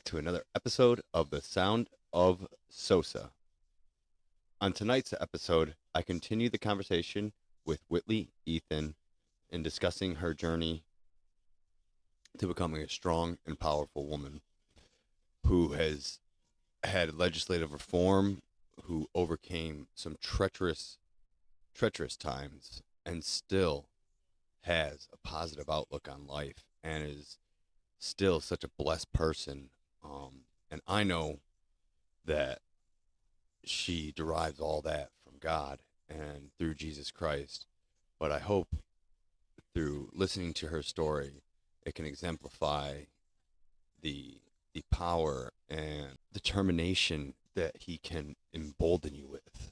to another episode of The Sound of Sosa. On tonight's episode, I continue the conversation with Witlee Ethan in discussing her journey to becoming a strong and powerful woman who has had legislative reform, who overcame some treacherous times and still has a positive outlook on life and is still such a blessed person. And I know that she derives all that from God and through Jesus Christ. But I hope through listening to her story, it can exemplify the power and determination that he can embolden you with.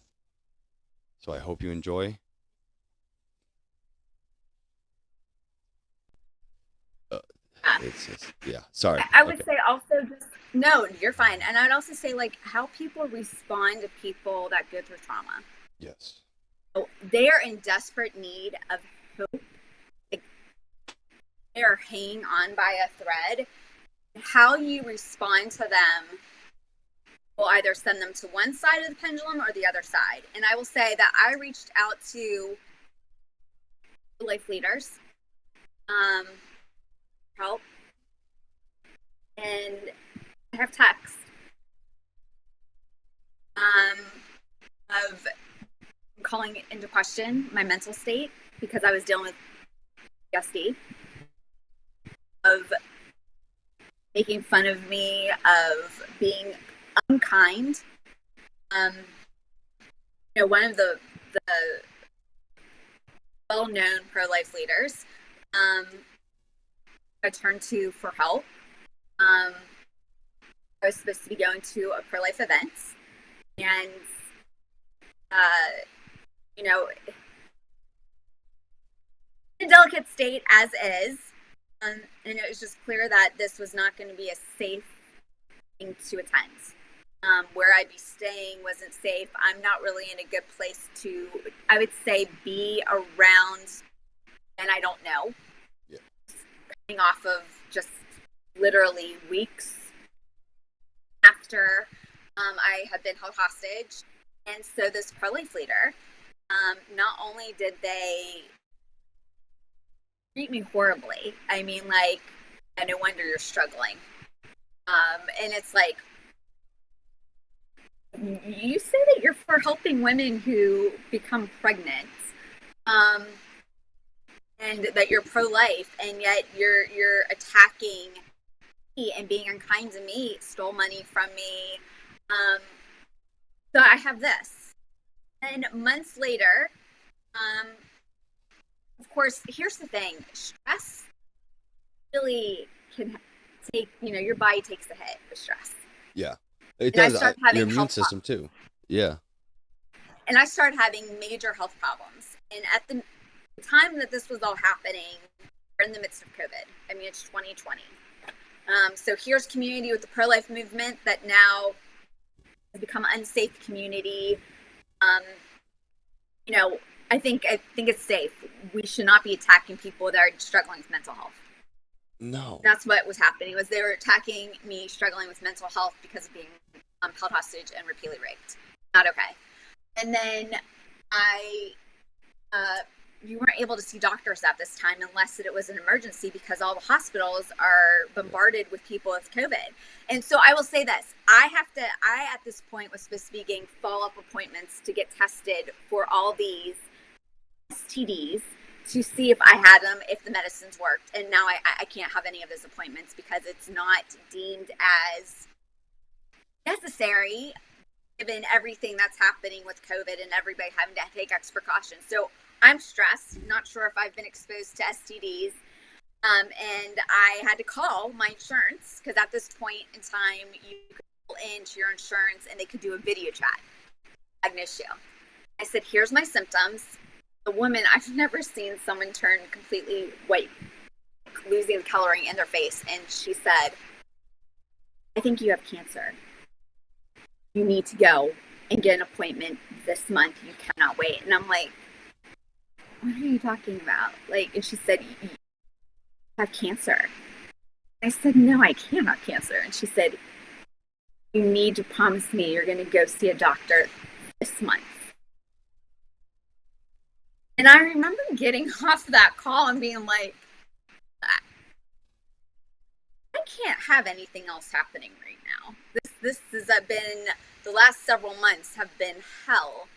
So I hope you enjoy. Yeah. Sorry. I would Okay. say also just no, you're fine. And I'd also say like how people respond to people that go through trauma. Yes. So they are in desperate need of hope. Like, they are hanging on by a thread. How you respond to them will either send them to one side of the pendulum or the other side. And I will say that I reached out to life leaders, help, and I have text of calling into question my mental state because I was dealing with PTSD, of making fun of me, of being unkind. One of the well-known pro-life leaders, I turned to for help. I was supposed to be going to a pro-life event, and in a delicate state as is, and it was just clear that this was not going to be a safe thing to attend. Where I'd be staying wasn't safe. I'm not really in a good place to, I would say, be around, and I don't know. Yeah. Coming off of just literally weeks after I had been held hostage. And so this pro-life leader, not only did they treat me horribly, I mean, like, no wonder you're struggling. And it's like, you say that you're for helping women who become pregnant, and that you're pro-life, and yet you're attacking me and being unkind to me, stole money from me. So I have this. And months later, of course, here's the thing. Stress really can take, your body takes a hit with stress. Yeah. It And I does. started having Your immune health system problems. too. Yeah. And I started having major health problems. And at the time that this was all happening, we're in the midst of COVID. I mean, it's 2020. So here's community with the pro-life movement that now has become an unsafe community. I think it's safe. We should not be attacking people that are struggling with mental health. No. That's what was happening, was they were attacking me struggling with mental health because of being held hostage and repeatedly raped. Not okay. And then you weren't able to see doctors at this time unless it was an emergency because all the hospitals are bombarded with people with COVID. And so I will say this, I at this point was supposed to be getting follow-up appointments to get tested for all these STDs to see if I had them, if the medicines worked. And now I can't have any of those appointments because it's not deemed as necessary given everything that's happening with COVID and everybody having to take extra precautions. So I'm stressed, not sure if I've been exposed to STDs. And I had to call my insurance because at this point in time, you could call into your insurance and they could do a video chat. I had an issue. I said, here's my symptoms. The woman, I've never seen someone turn completely white, losing the coloring in their face. And she said, I think you have cancer. You need to go and get an appointment this month. You cannot wait. And I'm like, what are you talking about? Like, and she said, you have cancer. I said, no, I can't have cancer. And she said, you need to promise me you're going to go see a doctor this month. And I remember getting off that call and being like, I can't have anything else happening right now. This has been, the last several months have been hell.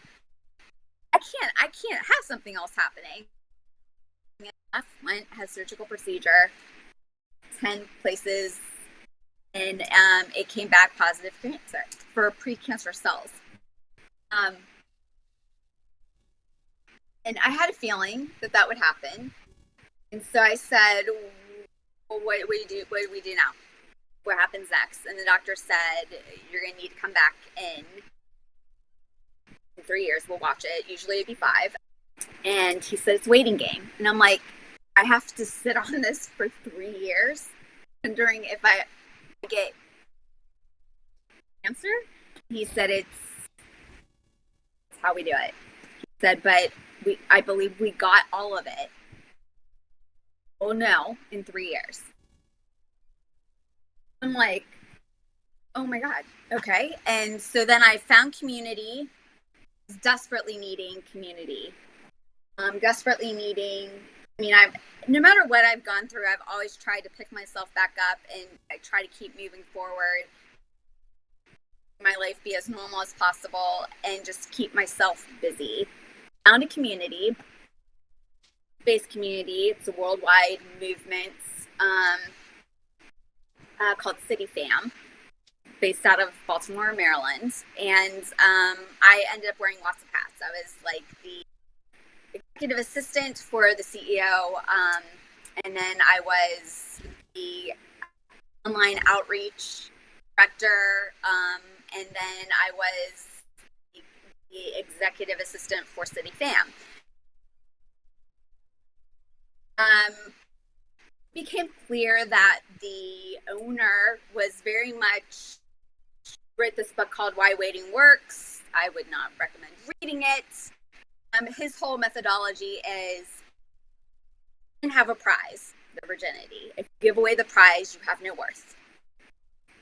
I can't have something else happening. I went, had surgical procedure, 10 places, and it came back positive for cancer, for pre-cancer cells. And I had a feeling that would happen. And so I said, well, what do we do? What do we do now? What happens next? And the doctor said, you're going to need to come back in 3 years. We'll watch it. Usually it'd be 5. And he said, it's waiting game. And I'm like, I have to sit on this for 3 years, wondering if I get cancer. He said, it's how we do it. He said, but I believe we got all of it. Oh no, in 3 years. I'm like, oh my God, okay. And so then I found community, desperately needing community. Desperately needing, no matter what I've gone through, I've always tried to pick myself back up, and I try to keep moving forward. My life be as normal as possible and just keep myself busy. Found a community, based community. It's a worldwide movement called City Fam, based out of Baltimore, Maryland. And I ended up wearing lots of hats. I was like the executive assistant for the CEO, and then I was the online outreach director, and then I was the executive assistant for City Fam. Became clear that the owner was very much wrote this book called Why Waiting Works. I would not recommend reading it. His whole methodology is you can have a prize, the virginity. If you give away the prize, you have no worth.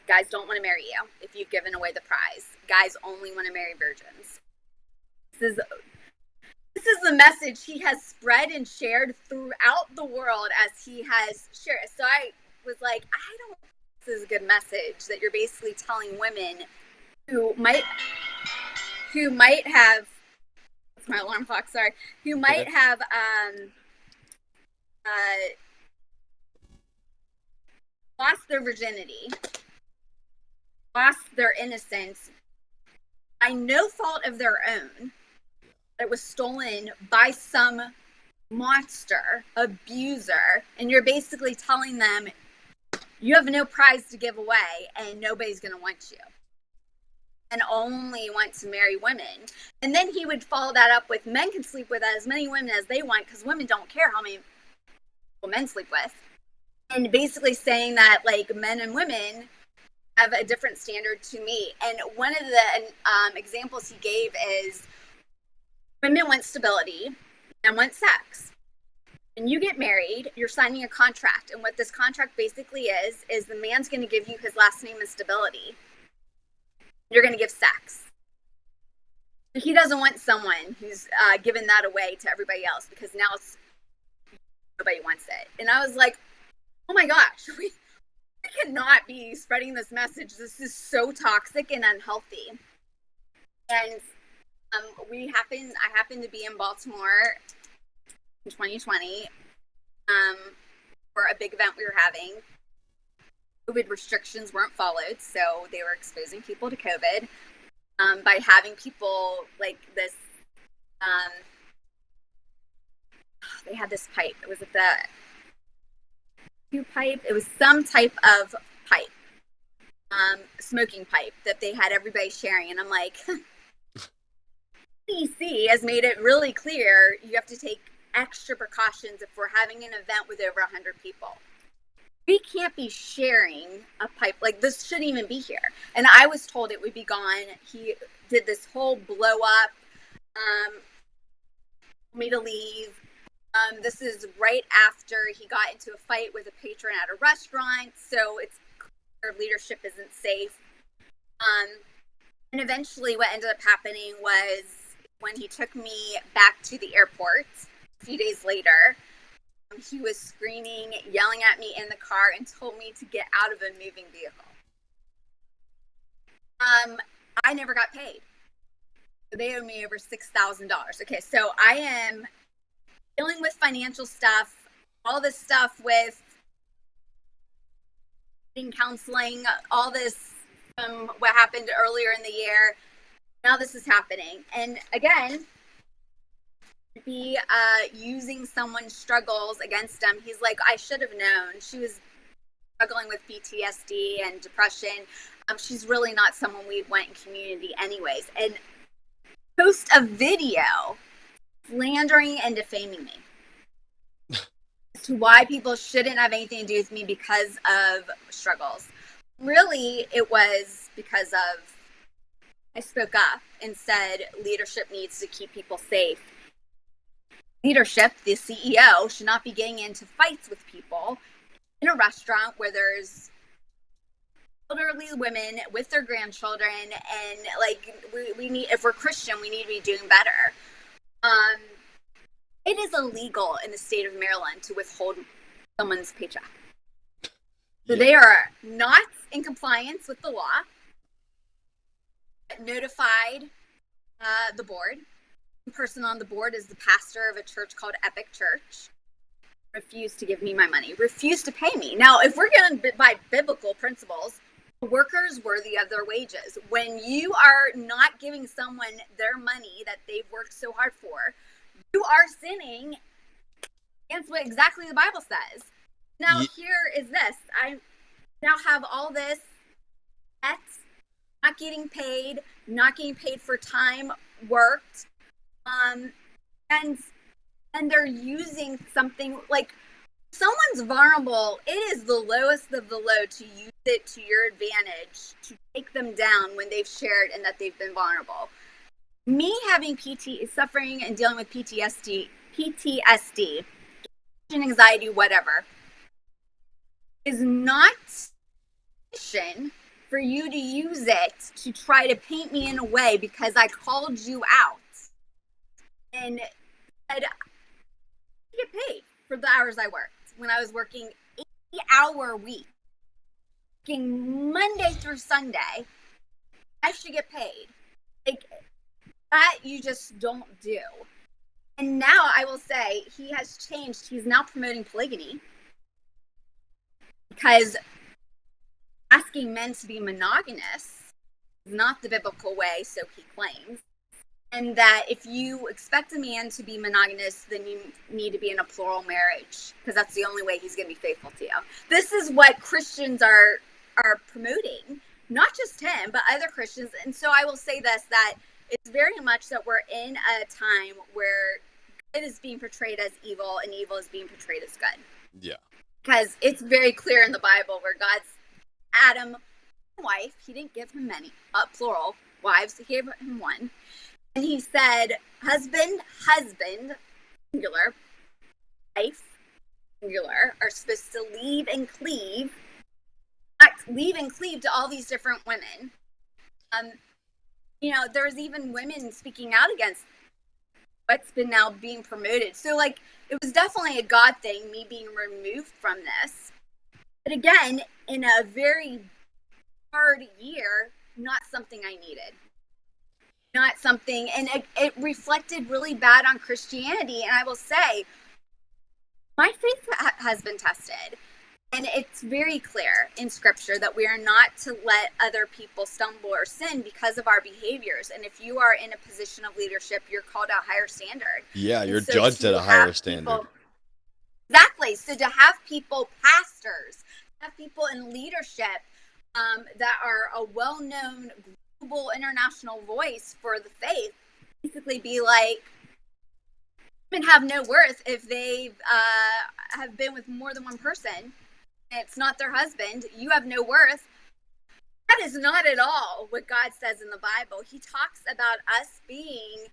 Guys don't want to marry you if you've given away the prize. Guys only want to marry virgins. This is the message he has spread and shared throughout the world as he has shared. So I was like, I don't think this is a good message, that you're basically telling women who might have, that's my alarm clock, sorry, who might have lost their virginity, lost their innocence by no fault of their own. It was stolen by some monster, abuser, and you're basically telling them you have no prize to give away and nobody's going to want you and only want to marry women. And then he would follow that up with men can sleep with as many women as they want because women don't care how many men sleep with. And basically saying that like men and women have a different standard to meet. And one of the examples he gave is women want stability and want sex. When you get married, you're signing a contract. And what this contract basically is the man's going to give you his last name and stability. You're going to give sex. He doesn't want someone who's given that away to everybody else because now nobody wants it. And I was like, oh my gosh, we cannot be spreading this message. This is so toxic and unhealthy. And I happened to be in Baltimore in 2020 for a big event we were having. COVID restrictions weren't followed, so they were exposing people to COVID by having people like this. They had this pipe. It was pipe. It was some type of pipe, smoking pipe that they had everybody sharing. And I'm like, CDC has made it really clear you have to take extra precautions if we're having an event with over 100 people. We can't be sharing a pipe. Like, this shouldn't even be here. And I was told it would be gone. He did this whole blow up, told me to leave. This is right after he got into a fight with a patron at a restaurant, so it's clear leadership isn't safe. And eventually what ended up happening was when he took me back to the airport a few days later, he was screaming, yelling at me in the car, and told me to get out of a moving vehicle. I never got paid. They owe me over $6,000. Okay, so I am dealing with financial stuff, all this stuff with counseling, all this what happened earlier in the year. Now this is happening. And again, be using someone's struggles against them. He's like, I should have known. She was struggling with PTSD and depression. She's really not someone we'd want in community anyways. And post a video slandering and defaming me as to why people shouldn't have anything to do with me because of struggles. Really, it was because of I spoke up and said leadership needs to keep people safe. Leadership, the CEO, should not be getting into fights with people in a restaurant where there's elderly women with their grandchildren, and like we need, if we're Christian, we need to be doing better. It is illegal in the state of Maryland to withhold someone's paycheck. So they are not in compliance with the law. Notified the board. The person on the board is the pastor of a church called Epic Church. Refused to give me my money. Refused to pay me. Now, if we're going by biblical principles, workers worthy of their wages. When you are not giving someone their money that they've worked so hard for, you are sinning against what exactly the Bible says. Now, here is this. I now have all this debt, not getting paid for time worked, and they're using something like someone's vulnerable. It is the lowest of the low to use it to your advantage to take them down when they've shared and that they've been vulnerable. Me having suffering and dealing with PTSD, anxiety, whatever, is not sufficient for you to use it to try to paint me in a way because I called you out and said I get paid for the hours I worked when I was working 80-hour week, working Monday through Sunday. I should get paid. Like that, you just don't do. And now I will say he has changed. He's now promoting polygamy because asking men to be monogamous is not the biblical way, so he claims. And that if you expect a man to be monogamous, then you need to be in a plural marriage because that's the only way he's going to be faithful to you. This is what Christians are promoting, not just him, but other Christians. And so I will say this, that it's very much that we're in a time where good is being portrayed as evil and evil is being portrayed as good. Yeah. Because it's very clear in the Bible where God's Adam, wife, he didn't give him many, plural wives, he gave him one. And he said, husband, singular, wife, singular, are supposed to leave and cleave to all these different women. There's even women speaking out against what's been now being promoted. So, like, it was definitely a God thing, me being removed from this. But again, in a very hard year, not something I needed. Not something, and it reflected really bad on Christianity. And I will say, my faith has been tested. And it's very clear in Scripture that we are not to let other people stumble or sin because of our behaviors. And if you are in a position of leadership, you're called a higher standard. Yeah, you're judged at a higher standard. Exactly. So to have people, pastors, have people in leadership that are a well-known global international voice for the faith, basically be like, women have no worth if they have been with more than one person. It's not their husband. You have no worth. That is not at all what God says in the Bible. He talks about us being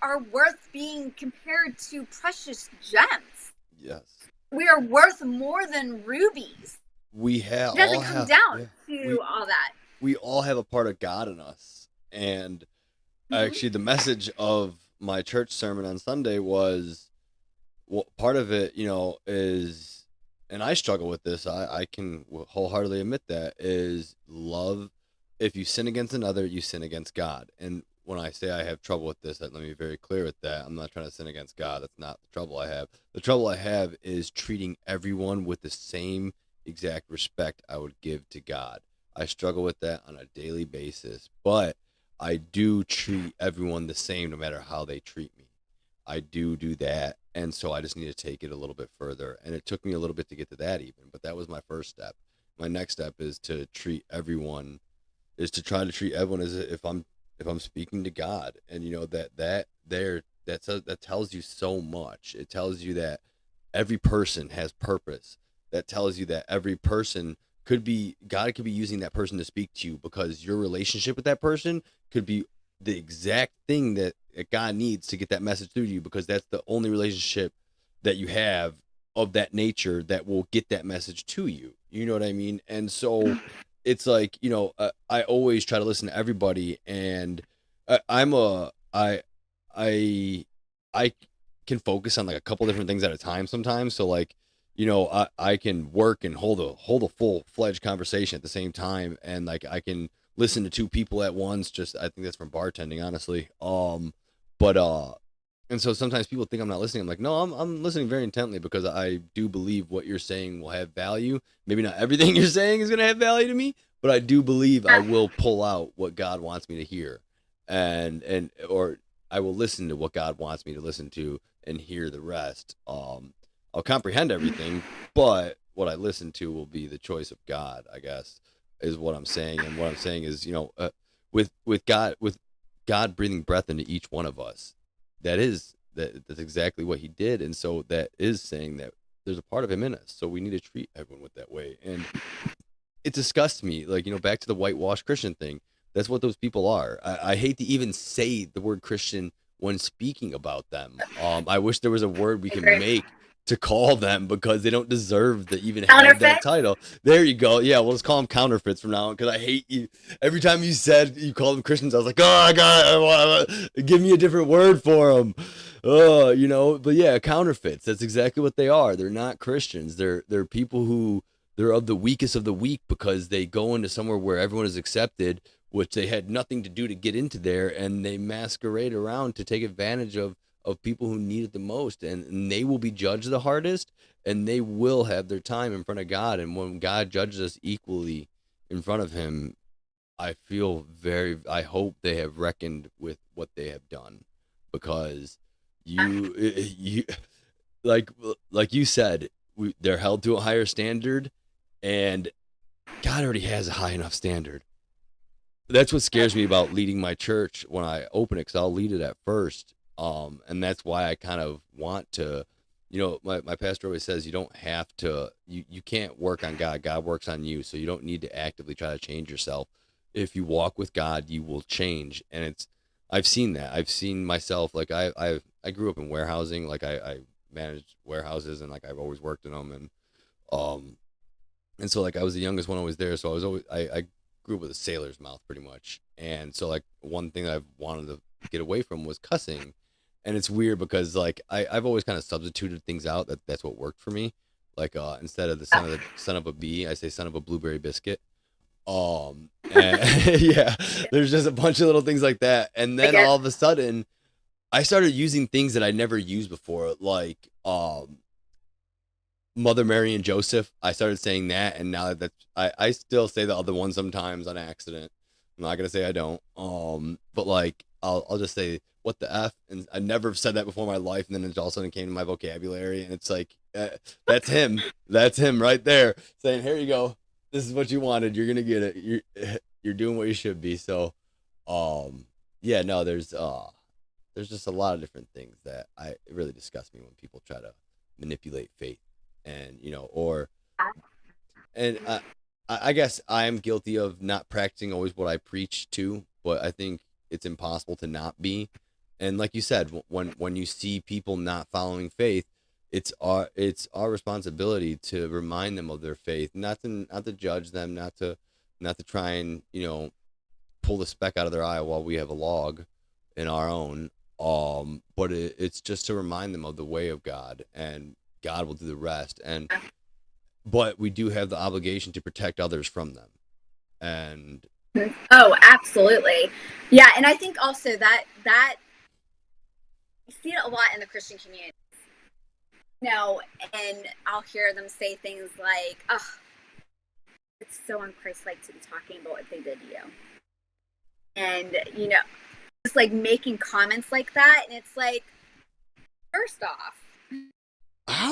are worth being compared to precious gems. Yes. We are worth more than rubies. We It all doesn't come have, down yeah. to We all that. we all have a part of God in us. And Mm-hmm. actually the message of my church sermon on Sunday was, well, part of it, is, and I struggle with this. I can wholeheartedly admit that, is love. If you sin against another, you sin against God. And when I say I have trouble with this, let me be very clear with that. I'm not trying to sin against God. That's not the trouble I have. The trouble I have is treating everyone with the same exact respect I would give to God. I struggle with that on a daily basis, but I do treat everyone the same no matter how they treat me. I do that. And so I just need to take it a little bit further. And it took me a little bit to get to that even, but that was my first step. My next step is to treat everyone is to try to treat everyone as if I'm speaking to God. And that tells you so much. It tells you that every person has purpose. That tells you that every person God could be using that person to speak to you, because your relationship with that person could be the exact thing that God needs to get that message through to you, because that's the only relationship that you have of that nature that will get that message to you. You know what I mean? And so it's like, I always try to listen to everybody. And I'm a I can focus on like a couple different things at a time sometimes. So like, I can work and hold a full-fledged conversation at the same time, and like I can listen to two people at once. Just, I think that's from bartending, honestly. But and so sometimes people think I'm not listening. I'm like, no, I'm listening very intently, because I do believe what you're saying will have value. Maybe not everything you're saying is gonna have value to me, but I do believe I will pull out what God wants me to hear, or I will listen to what God wants me to listen to and hear the rest. I'll comprehend everything, but what I listen to will be the choice of God, I guess, is what I'm saying. And what I'm saying is, with God breathing breath into each one of us, that's exactly what He did. And so that is saying that there's a part of Him in us. So we need to treat everyone with that way. And it disgusts me, like, back to the whitewashed Christian thing. That's what those people are. I hate to even say the word Christian when speaking about them. I wish there was a word we can make to call them, because they don't deserve to even have that Counterfeit. title. There you go. Yeah, we'll just call them counterfeits from now on, because I hate you. Every time you said you called them Christians, I was like, oh, I got it. Give me a different word for them. But yeah, counterfeits. That's exactly what they are. They're not Christians. They're people who, they're of the weakest of the weak, because they go into somewhere where everyone is accepted, which they had nothing to do to get into there, and they masquerade around to take advantage of people who need it the most, and they will be judged the hardest, and they will have their time in front of God. And when God judges us equally in front of Him, I hope they have reckoned with what they have done, because you like like you said, they're held to a higher standard, and God already has a high enough standard. That's what scares me about leading my church when I open it, because I'll lead it at first. And that's why I kind of want to, my pastor always says, you don't have to, you can't work on God. God works on you. So you don't need to actively try to change yourself. If you walk with God, you will change. And I've seen that. I've seen myself, like I grew up in warehousing. Like I managed warehouses, and like I've always worked in them. Um, and so like I was the youngest one always there, so I grew up with a sailor's mouth pretty much. And so like one thing I've wanted to get away from was cussing. And it's weird, because like I've always kind of substituted things out. That's what worked for me. Like instead of the son of a bee, I say son of a blueberry biscuit. And yeah, there's just a bunch of little things like that. And I then guess. all of a sudden I started using things that I never used before, like Mother Mary and Joseph. I started saying that, and now I still say the other one sometimes on accident. I'm not gonna say I don't. But like I'll just say what the f, and I never have said that before in my life, and then it all of a sudden came to my vocabulary, and it's like that's him. That's him right there saying, "Here you go. This is what you wanted. You're gonna get it. You're doing what you should be." So, um, yeah, no, there's just a lot of different things that it really disgusts me when people try to manipulate faith, and or and I guess I'm guilty of not practicing always what I preach to, but I think it's impossible to not be. And like you said, when you see people not following faith, it's our responsibility to remind them of their faith, not to judge them, not to try and pull the speck out of their eye while we have a log in our own. But it's just to remind them of the way of God, and God will do the rest. But we do have the obligation to protect others from them. And Oh, absolutely. Yeah, and I think also that you see it a lot in the Christian community. No, and I'll hear them say things like, "Oh, it's so unchristlike to be talking about what they did to you," and just like making comments like that, and it's like, first off, I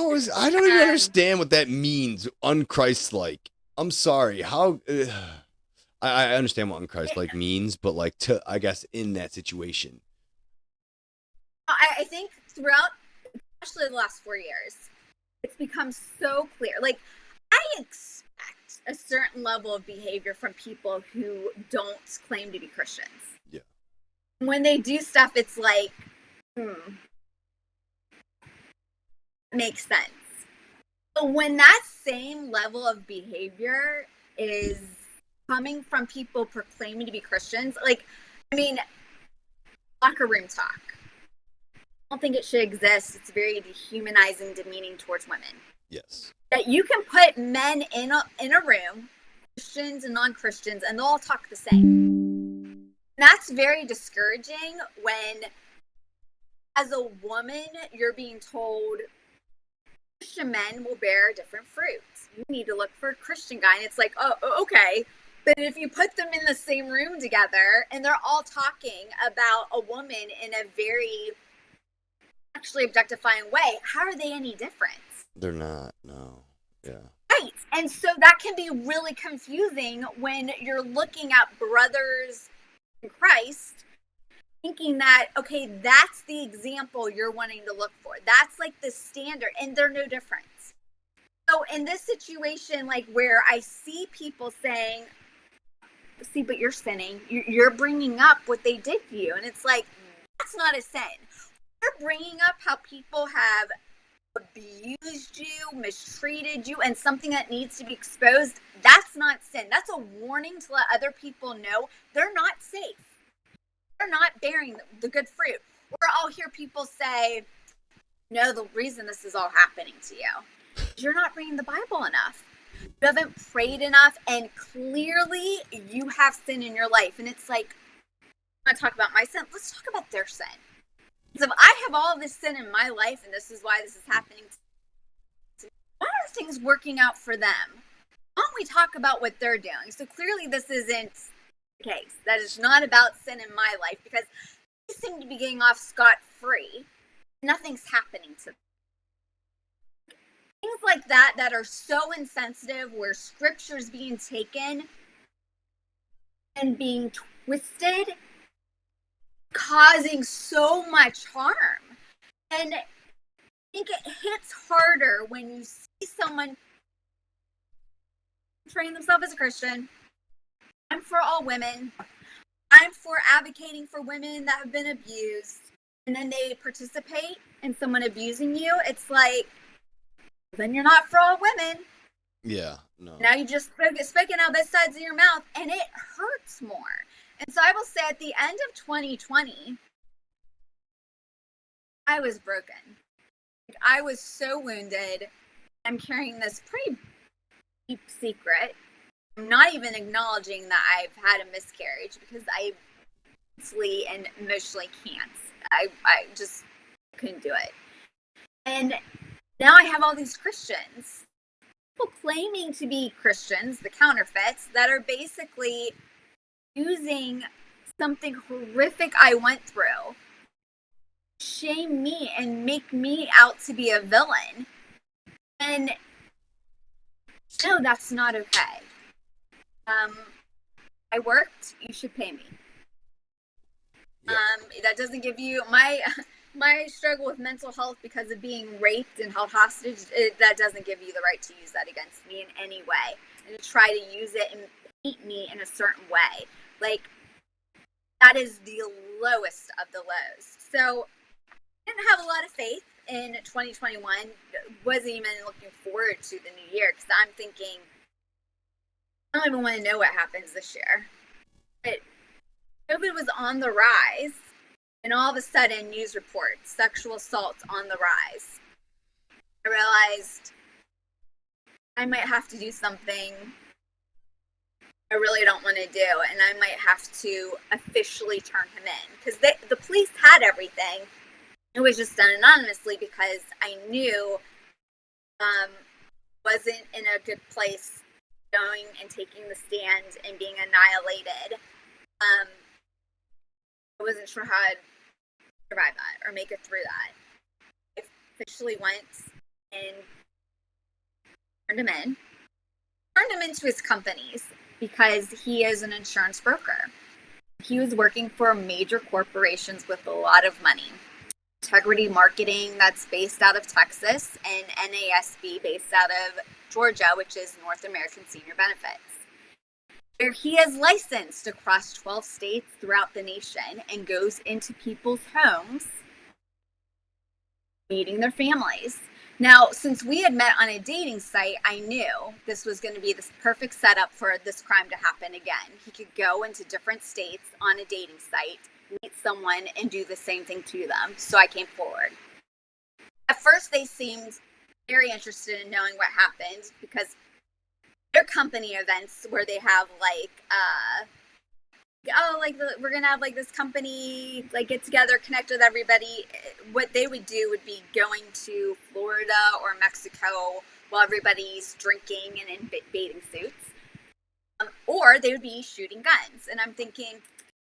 don't even understand what that means, unchristlike. I'm sorry. How I understand what unchristlike means, but like I guess in that situation. I think throughout, especially the last 4 years, it's become so clear. Like, I expect a certain level of behavior from people who don't claim to be Christians. Yeah. When they do stuff, it's like, makes sense. But when that same level of behavior is coming from people proclaiming to be Christians, like, I mean, locker room talk. I don't think it should exist. It's very dehumanizing, demeaning towards women. Yes. That you can put men in a room, Christians and non-Christians, and they'll all talk the same. And that's very discouraging when, as a woman, you're being told Christian men will bear different fruits. You need to look for a Christian guy. And it's like, oh, okay. But if you put them in the same room together and they're all talking about a woman in a very actually objectifying way, how are they any different? They're not, no. Yeah. Right. And so that can be really confusing when you're looking at brothers in Christ, thinking that, okay, that's the example you're wanting to look for. That's like the standard, and they're no different. So in this situation, like where I see people saying, see, but you're sinning, you're bringing up what they did to you. And it's like, that's not a sin. You're bringing up how people have abused you, mistreated you, and something that needs to be exposed. That's not sin. That's a warning to let other people know they're not safe. They're not bearing the good fruit. Or I'll hear people say, no, the reason this is all happening to you is you're not reading the Bible enough. You haven't prayed enough, and clearly you have sin in your life. And it's like, I'm going to talk about my sin. Let's talk about their sin. So if I have all this sin in my life, and this is why this is happening to me, why are things working out for them? Why don't we talk about what they're doing? So clearly this isn't the case. That is not about sin in my life, because they seem to be getting off scot-free. Nothing's happening to them. Things like that are so insensitive, where scripture's being taken and being twisted, causing so much harm. And I think it hits harder when you see someone portraying themselves as a Christian. I'm for all women. I'm for advocating for women that have been abused. And then they participate in someone abusing you. It's like, then you're not for all women. Yeah, no. Now you just speaking out both sides of your mouth, and it hurts more. And so I will say, at the end of 2020, I was broken. I was so wounded. I'm carrying this pretty deep secret. I'm not even acknowledging that I've had a miscarriage, because I mentally and emotionally can't. I just couldn't do it. And now I have all these Christians, people claiming to be Christians, the counterfeits, that are basically using something horrific I went through, shame me and make me out to be a villain. And no, that's not okay. I worked, you should pay me. Yeah. That doesn't give you my struggle with mental health because of being raped and held hostage. That doesn't give you the right to use that against me in any way, and to try to use it and hate me in a certain way. Like, that is the lowest of the lows. So I didn't have a lot of faith in 2021. Wasn't even looking forward to the new year because I'm thinking, I don't even want to know what happens this year. But COVID was on the rise, and all of a sudden, news reports, sexual assaults on the rise. I realized I might have to do something I really don't want to do, and I might have to officially turn him in because the police had everything. It was just done anonymously because I knew wasn't in a good place going and taking the stand and being annihilated. I wasn't sure how I'd survive that or make it through that. I officially went and turned him into his companies because he is an insurance broker. He was working for major corporations with a lot of money. Integrity Marketing, that's based out of Texas, and NASB, based out of Georgia, which is North American Senior Benefits, where he is licensed across 12 states throughout the nation and goes into people's homes, meeting their families. Now, since we had met on a dating site, I knew this was going to be this perfect setup for this crime to happen again. He could go into different states on a dating site, meet someone, and do the same thing to them. So I came forward. At first, they seemed very interested in knowing what happened because their company events where they have we're gonna have like this company like get together, connect with everybody. What they would do would be going to Florida or Mexico while everybody's drinking and in bathing suits, or they would be shooting guns. And I'm thinking,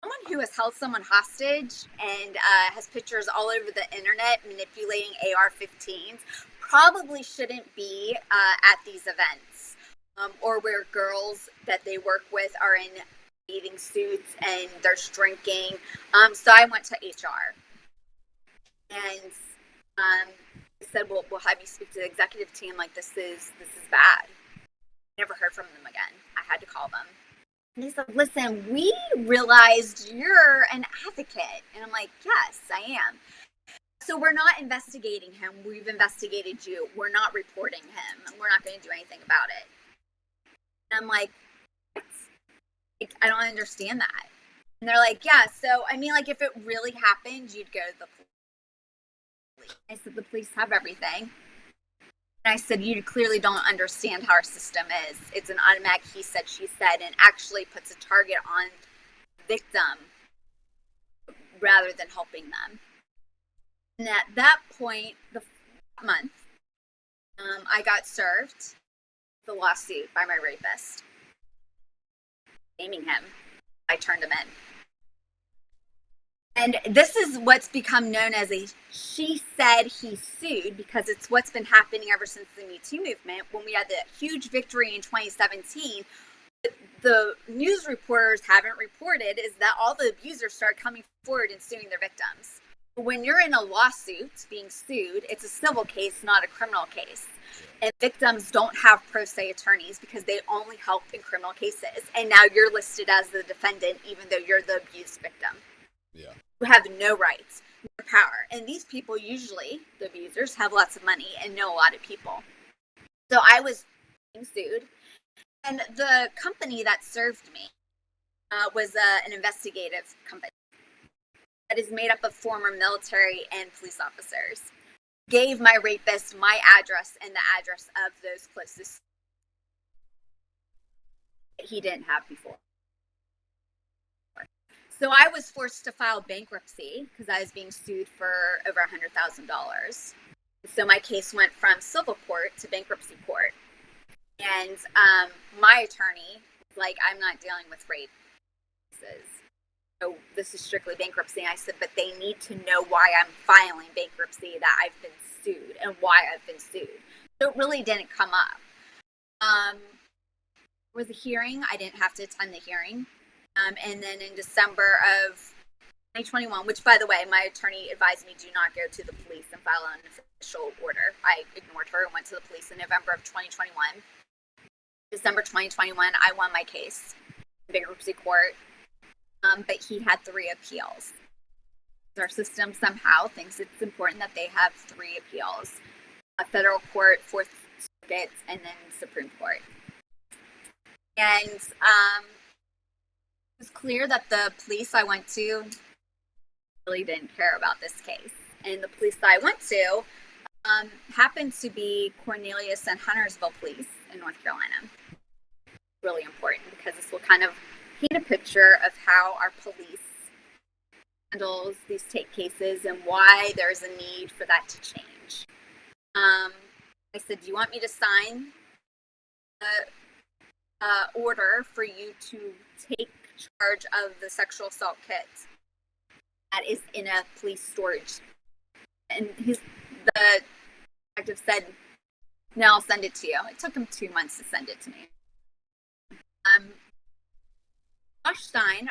someone who has held someone hostage and has pictures all over the internet manipulating AR-15s probably shouldn't be at these events, or where girls that they work with are in bathing suits and there's drinking. So I went to HR and said, "Well, we'll have you speak to the executive team. Like this is bad." Never heard from them again. I had to call them. And they said, "Listen, we realized you're an advocate." And I'm like, "Yes, I am. So we're not investigating him. We've investigated you. We're not reporting him. We're not going to do anything about it." And I'm like, I don't understand that. And they're like, "Yeah, so, I mean, like, if it really happened, you'd go to the police." I said, "The police have everything." And I said, "You clearly don't understand how our system is. It's an automatic he said, she said, and actually puts a target on the victim rather than helping them." And at that point, the month, I got served the lawsuit by my rapist. Naming him, I turned him in. And this is what's become known as a she said, he sued, because it's what's been happening ever since the Me Too movement. When we had the huge victory in 2017, the news reporters haven't reported is that all the abusers started coming forward and suing their victims. When you're in a lawsuit being sued, it's a civil case, not a criminal case. And victims don't have pro se attorneys because they only help in criminal cases. And now you're listed as the defendant, even though you're the abused victim. Yeah. You have no rights, no power. And these people, usually, the abusers, have lots of money and know a lot of people. So I was being sued. And the company that served me was an investigative company that is made up of former military and police officers. Gave my rapist my address and the address of those closest he didn't have before. So I was forced to file bankruptcy because I was being sued for over $100,000. So my case went from civil court to bankruptcy court. And my attorney was like, "I'm not dealing with rape cases. So this is strictly bankruptcy." I said, "But they need to know why I'm filing bankruptcy, that I've been sued, and why I've been sued." So it really didn't come up. There was a hearing. I didn't have to attend the hearing. And then in December of 2021, which, by the way, my attorney advised me do not go to the police and file an official order. I ignored her and went to the police in November of 2021. December 2021, I won my case in bankruptcy court. but he had 3 appeals. Our system somehow thinks it's important that they have 3 appeals: a federal court, Fourth Circuit, and then Supreme Court. And it was clear that the police I went to really didn't care about this case. And the police that I went to happened to be Cornelius and Huntersville Police in North Carolina. Really important because this will kind of paint a picture of how our police handles these take cases and why there's a need for that to change. I said, do you want me to sign the order for you to take charge of the sexual assault kit that is in a police storage? And the detective said, no, I'll send it to you. It took him 2 months to send it to me. Josh Stein,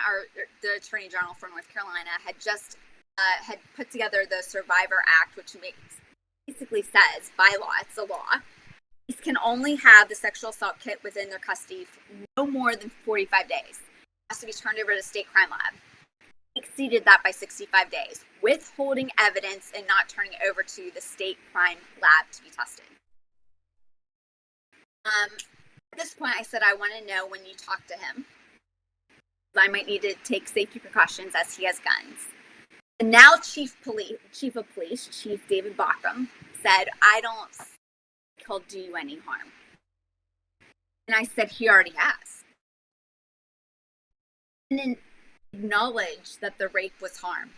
the Attorney General for North Carolina, had just had put together the Survivor Act, which basically says, by law, it's a law, police can only have the sexual assault kit within their custody for no more than 45 days. It has to be turned over to the state crime lab. Exceeded that by 65 days, withholding evidence and not turning it over to the state crime lab to be tested. At this point, I said, I want to know when you talk to him. I might need to take safety precautions as he has guns. And now Chief of Police, Chief David Bockham, said, I don't think he'll do you any harm. And I said, he already has. And then acknowledged that the rape was harm.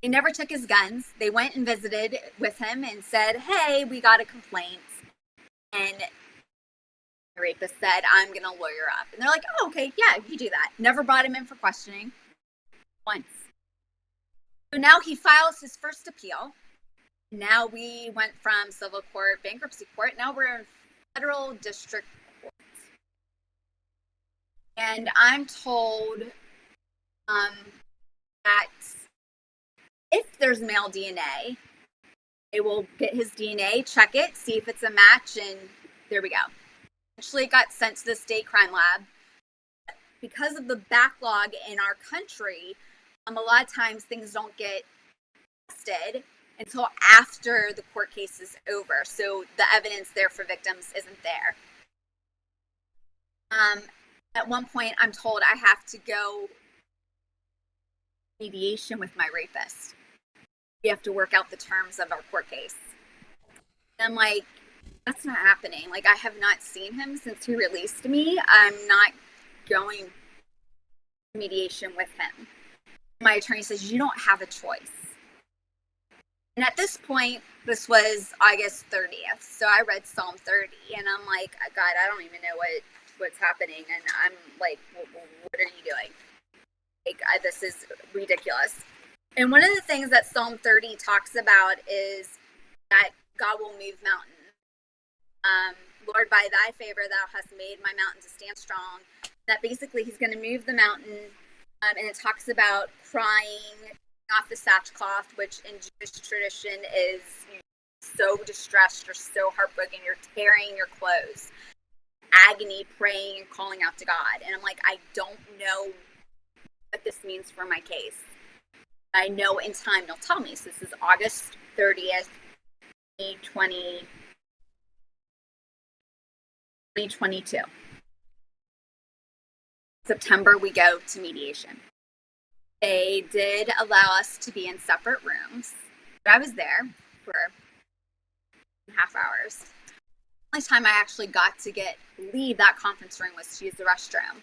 They never took his guns. They went and visited with him and said, hey, we got a complaint. And the rapist said, I'm going to lawyer up. And they're like, oh, okay, yeah, you do that. Never brought him in for questioning once. So now he files his first appeal. Now we went from civil court, bankruptcy court. Now we're in federal district court. And I'm told that if there's male DNA, they will get his DNA, check it, see if it's a match, and there we go. Actually, it got sent to the state crime lab. Because of the backlog in our country, a lot of times things don't get tested until after the court case is over. So the evidence there for victims isn't there. At one point, I'm told I have to go mediation with my rapist. We have to work out the terms of our court case. And I'm like, that's not happening. Like, I have not seen him since he released me. I'm not going to mediation with him. My attorney says, you don't have a choice. And at this point, this was August 30th. So I read Psalm 30 and I'm like, God, I don't even know what's happening. And I'm like, what are you doing? Like, this is ridiculous. And one of the things that Psalm 30 talks about is that God will move mountains. Lord, by thy favor, thou hast made my mountain to stand strong. That basically he's going to move the mountain. And it talks about crying off the sackcloth, which in Jewish tradition is so distressed or so heartbroken, you're tearing your clothes, agony, praying and calling out to God. And I'm like, I don't know what this means for my case. I know in time they'll tell me. So this is August 30th, 2022. September, we go to mediation. They did allow us to be in separate rooms. I was there for half hours. The only time I actually got to leave that conference room was to use the restroom.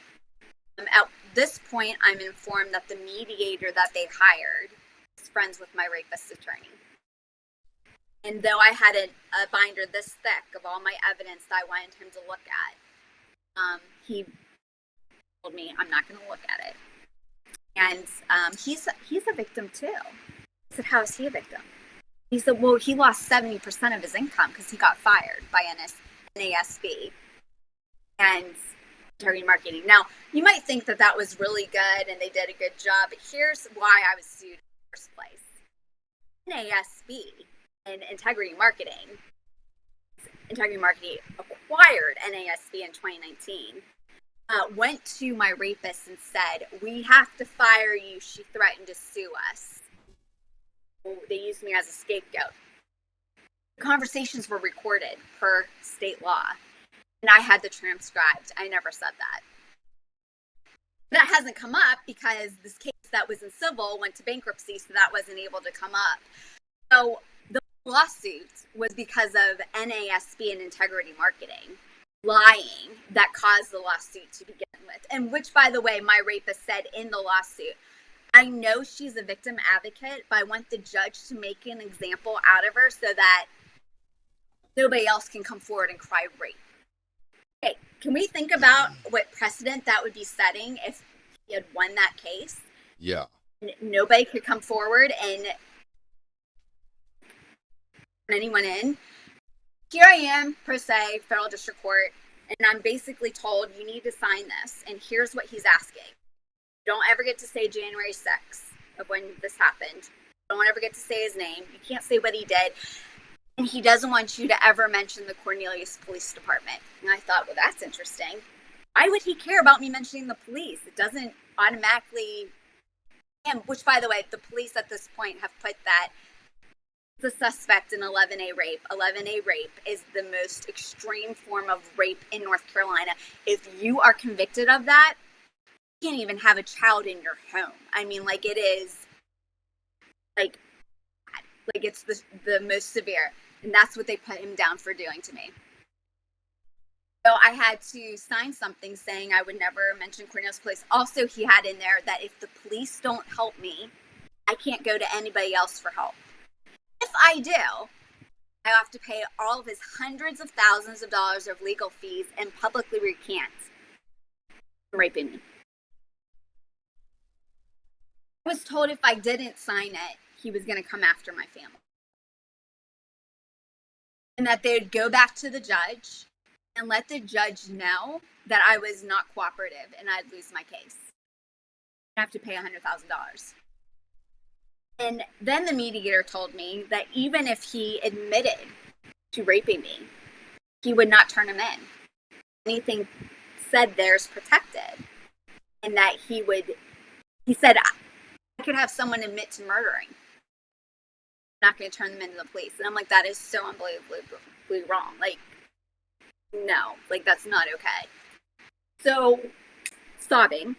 At this point, I'm informed that the mediator that they hired is friends with my rapist attorney. And though I had a binder this thick of all my evidence that I wanted him to look at, he told me, I'm not going to look at it. And he's a victim too. I said, how is he a victim? He said, well, he lost 70% of his income because he got fired by NASB and targeting marketing. Now, you might think that was really good and they did a good job, but here's why I was sued in the first place. NASB and Integrity Marketing acquired NASB in 2019. went to my rapist and said, "We have to fire you. She threatened to sue us." They used me as a scapegoat. The conversations were recorded per state law, and I had the transcribed. I never said that. That hasn't come up because this case that was in civil went to bankruptcy, so that wasn't able to come up. So the lawsuit was because of NASB and integrity marketing lying that caused the lawsuit to begin with. And which, by the way, my rapist said in the lawsuit, I know she's a victim advocate, but I want the judge to make an example out of her so that nobody else can come forward and cry rape. Okay, can we think about what precedent that would be setting if he had won that case? Yeah. Nobody could come forward and turn anyone in. Here I am, per se, federal district court, and I'm basically told you need to sign this, and here's what he's asking. You don't ever get to say January 6th of when this happened. You don't ever get to say his name. You can't say what he did. And he doesn't want you to ever mention the Cornelius Police Department. And I thought, well, that's interesting. Why would he care about me mentioning the police? It doesn't automatically, which, by the way, the police at this point have put that the suspect in 11A rape. 11A rape is the most extreme form of rape in North Carolina. If you are convicted of that, you can't even have a child in your home. I mean, like, it is, like it's the most severe. And that's what they put him down for doing to me. So I had to sign something saying I would never mention Cornelius Police. Also, he had in there that if the police don't help me, I can't go to anybody else for help. If I do, I have to pay all of his hundreds of thousands of dollars of legal fees and publicly recant raping me. I was told if I didn't sign it, he was going to come after my family. And that they would go back to the judge and let the judge know that I was not cooperative and I'd lose my case. I'd have to pay $100,000. And then the mediator told me that even if he admitted to raping me, he would not turn him in. Anything said there's protected. And that he said, I could have someone admit to murdering. I'm not going to turn them into the police. And I'm like, that is so unbelievably wrong. Like, no, like, that's not okay. So, sobbing.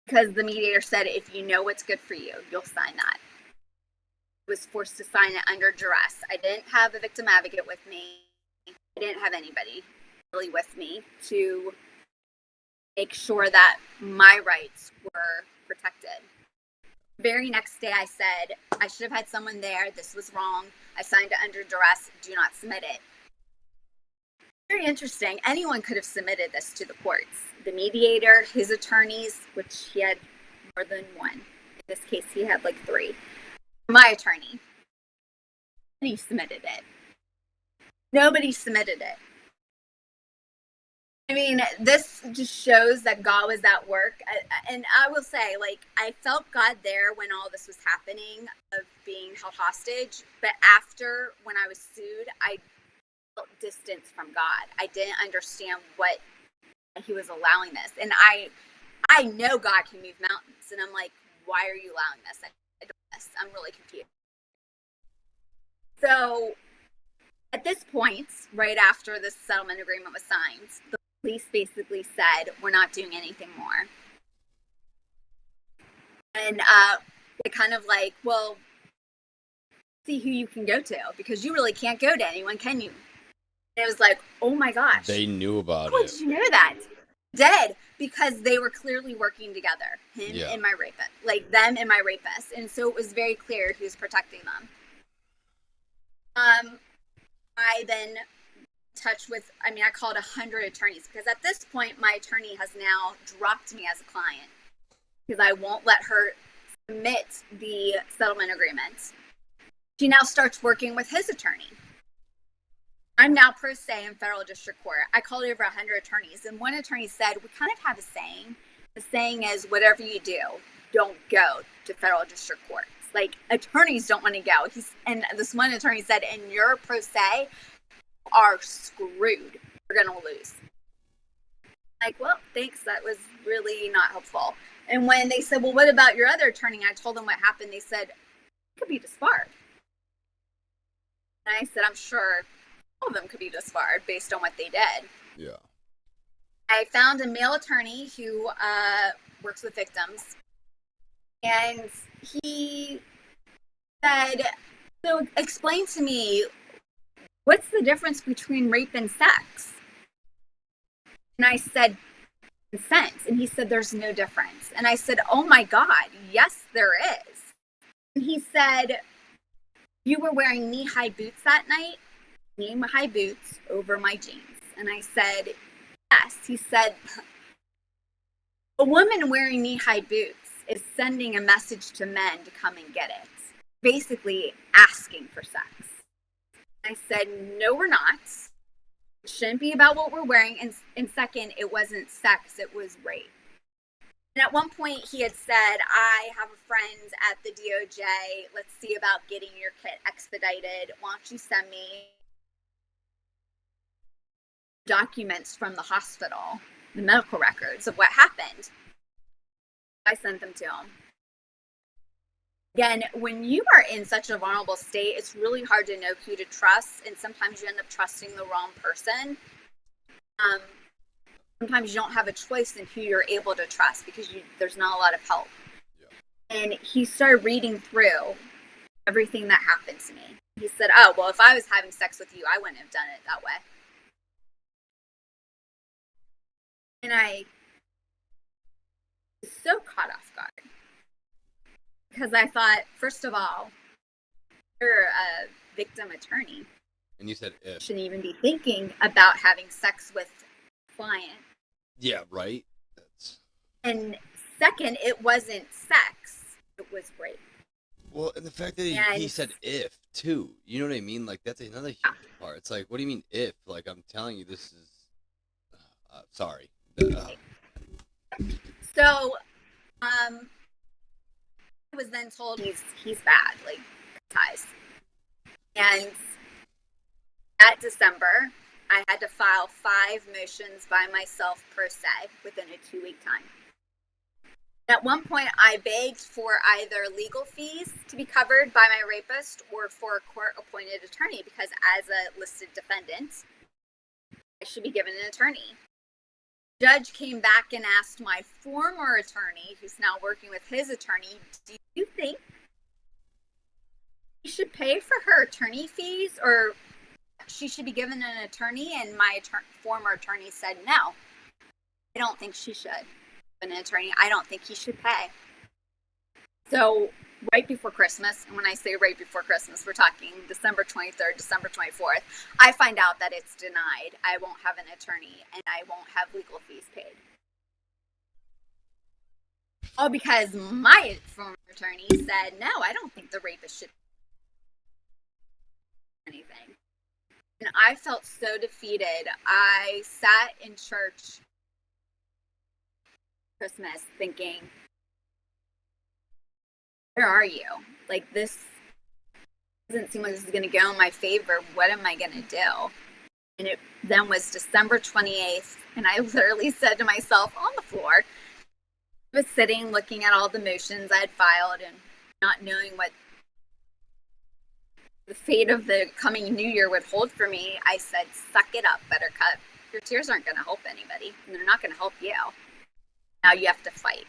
Because the mediator said, if you know what's good for you, you'll sign that. I was forced to sign it under duress. I didn't have a victim advocate with me. I didn't have anybody really with me to make sure that my rights were protected. The very next day I said, I should have had someone there. This was wrong. I signed it under duress. Do not submit it. Very interesting. Anyone could have submitted this to the courts. The mediator, his attorneys, which he had more than one. In this case, he had like 3. My attorney. Nobody submitted it. Nobody submitted it. I mean, this just shows that God was at work. And I will say, like, I felt God there when all this was happening of being held hostage. But after, when I was sued, I felt distance from God. I didn't understand what he was allowing this. And I know God can move mountains. And I'm like, why are you allowing this? I'm really confused. So at this point, right after this settlement agreement was signed, the police basically said, we're not doing anything more. And they kind of like, well, see who you can go to, because you really can't go to anyone, can you? And it was like, oh my gosh. They knew about it. How did you know that? Did, because they were clearly working together, him and my rapist, like them and my rapist. And so it was very clear who's protecting them. I then I called 100 attorneys, because at this point, my attorney has now dropped me as a client because I won't let her submit the settlement agreement. She now starts working with his attorney. I'm now pro se in federal district court. I called over 100 attorneys, and one attorney said, we kind of have a saying. The saying is, whatever you do, don't go to federal district courts. Like, attorneys don't want to go. And this one attorney said, and you're pro se, are screwed. You're going to lose. Like, well, thanks. That was really not helpful. And when they said, well, what about your other attorney? I told them what happened. They said, it could be disbarred. And I said, I'm sure all of them could be disbarred based on what they did. Yeah. I found a male attorney who works with victims. And he said, so explain to me, what's the difference between rape and sex? And I said, consent. And he said, there's no difference. And I said, oh my God, yes, there is. And he said, you were wearing knee-high boots that night, knee-high boots over my jeans. And I said, yes. He said, a woman wearing knee-high boots is sending a message to men to come and get it, basically asking for sex. I said, no, we're not. It shouldn't be about what we're wearing. And second, it wasn't sex, it was rape. And at one point he had said, I have a friend at the DOJ. Let's see about getting your kit expedited. Why don't you send me documents from the hospital, the medical records of what happened? I sent them to him. Again, when you are in such a vulnerable state, it's really hard to know who to trust, and sometimes you end up trusting the wrong person. Sometimes you don't have a choice in who you're able to trust because there's not a lot of help. Yeah. And he started reading through everything that happened to me. He said, oh, well, if I was having sex with you, I wouldn't have done it that way. And I was so caught off guard. Because I thought, first of all, you're a victim attorney. And you said if. You shouldn't even be thinking about having sex with a client. Yeah, right? And second, it wasn't sex. It was rape. Well, and the fact that he said if, too. You know what I mean? Like, that's another huge part. It's like, what do you mean if? Like, I'm telling you, this is... sorry. So, I was then told he's bad, like, ties. And that December, I had to file 5 motions by myself pro se within a 2-week time. At one point, I begged for either legal fees to be covered by my rapist or for a court-appointed attorney because as a listed defendant, I should be given an attorney. The judge came back and asked my former attorney, who's now working with his attorney, do you think she should pay for her attorney fees or she should be given an attorney? And my former attorney said, no, I don't think she should. An attorney, I don't think he should pay. So right before Christmas, and when I say right before Christmas, we're talking December 23rd, December 24th, I find out that it's denied. I won't have an attorney and I won't have legal fees paid. All because my former attorney said, no, I don't think the rapist should pay anything. And I felt so defeated. I sat in church Christmas thinking, where are you? Like, this doesn't seem like this is going to go in my favor. What am I going to do? And it then was December 28th, and I literally said to myself on the floor, I was sitting looking at all the motions I had filed and not knowing what the fate of the coming new year would hold for me. I said, suck it up, Buttercup. Your tears aren't going to help anybody, and they're not going to help you. Now you have to fight.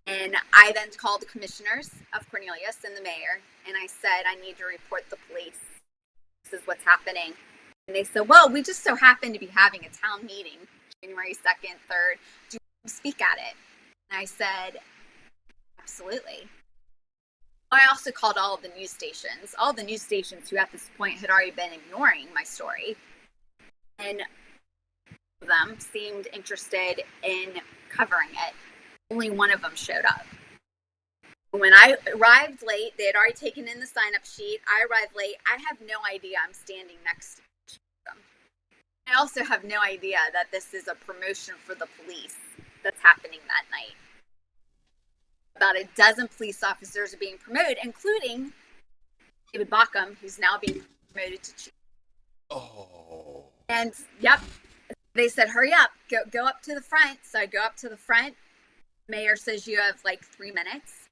And I then called the commissioners of Cornelius and the mayor, and I said, I need to report the police. This is what's happening. And they said, well, we just so happen to be having a town meeting, January 2nd, 3rd. Do you want to speak at it? And I said, absolutely. I also called all of the news stations, who at this point had already been ignoring my story. And them seemed interested in covering it. Only one of them showed up. When I arrived late, they had already taken in the sign-up sheet. I arrived late. I have no idea I'm standing next to them. I also have no idea that this is a promotion for the police that's happening that night. About a dozen police officers are being promoted, including David Bockham, who's now being promoted to chief. Oh. And, yep, They said, hurry up, go up to the front. So I go up to the front. Mayor says you have like 3 minutes.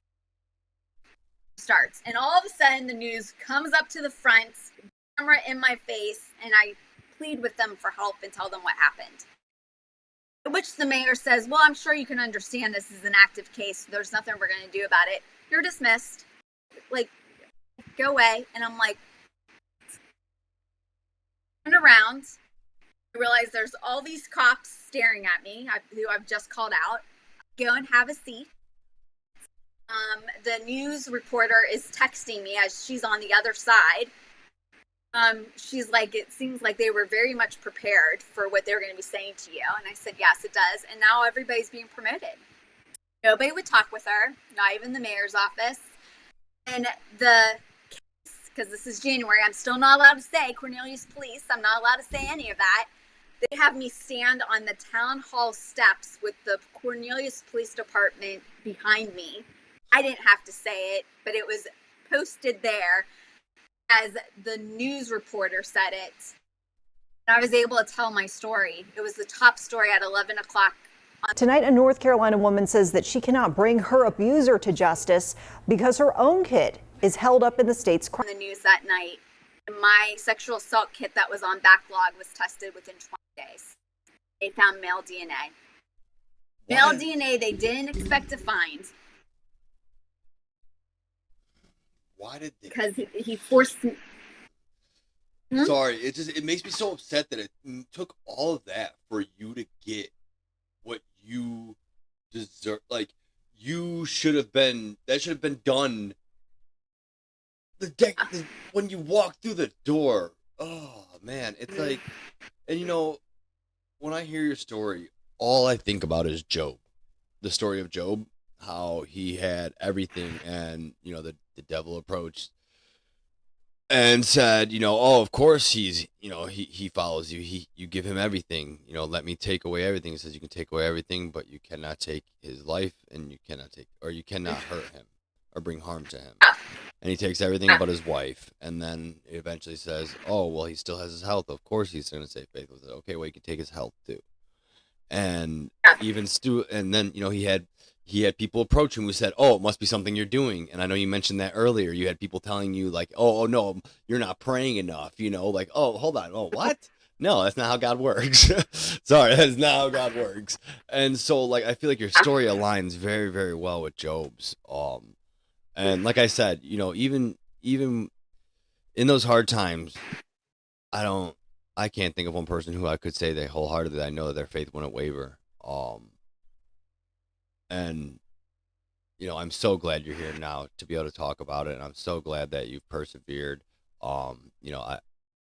Starts. And all of a sudden the news comes up to the front, camera in my face, and I plead with them for help and tell them what happened. Which the mayor says, well, I'm sure you can understand this is an active case. So there's nothing we're going to do about it. You're dismissed. Like, go away. And I'm like, turn around. I realize there's all these cops staring at me who I've just called out. Go and have a seat. The news reporter is texting me as she's on the other side. She's like, it seems like they were very much prepared for what they were going to be saying to you. And I said, yes, it does. And now everybody's being promoted. Nobody would talk with her, not even the mayor's office. And the case, because this is January, I'm still not allowed to say Cornelius Police. I'm not allowed to say any of that. They have me stand on the town hall steps with the Cornelius Police Department behind me. I didn't have to say it, but it was posted there as the news reporter said it. And I was able to tell my story. It was the top story at 11 o'clock. Tonight, a North Carolina woman says that she cannot bring her abuser to justice because her own kid is held up in the state's on the news that night. My sexual assault kit that was on backlog was tested within 20 days. They found male DNA. Male DNA they didn't expect to find. Why did they? Because he forced me. Sorry, it makes me so upset that it took all of that for you to get what you deserve. Like, that should have been done when you walk through the door. Oh man, it's like, and you know, when I hear your story, all I think about is Job, the story of Job, how he had everything, and you know, the devil approached and said, you know, oh, of course he follows you. You give him everything. You know, let me take away everything. He says you can take away everything, but you cannot take his life, and you cannot hurt him or bring harm to him. And he takes everything but his wife, and then eventually says, oh, well, he still has his health. Of course he's going to say faith with it. Okay, well, you can take his health too. And even and then, you know, he had people approach him who said, oh, it must be something you're doing. And I know you mentioned that earlier. You had people telling you like, oh no, you're not praying enough, you know, like, oh, hold on. Oh, what? No, that's not how God works. Sorry, that's not how God works. And so, like, I feel like your story aligns very, very well with Job's. And like I said, you know, even in those hard times, I can't think of one person who I could say they wholeheartedly, I know that their faith wouldn't waver. And, you know, I'm so glad you're here now to be able to talk about it. And I'm so glad that you've persevered. You know,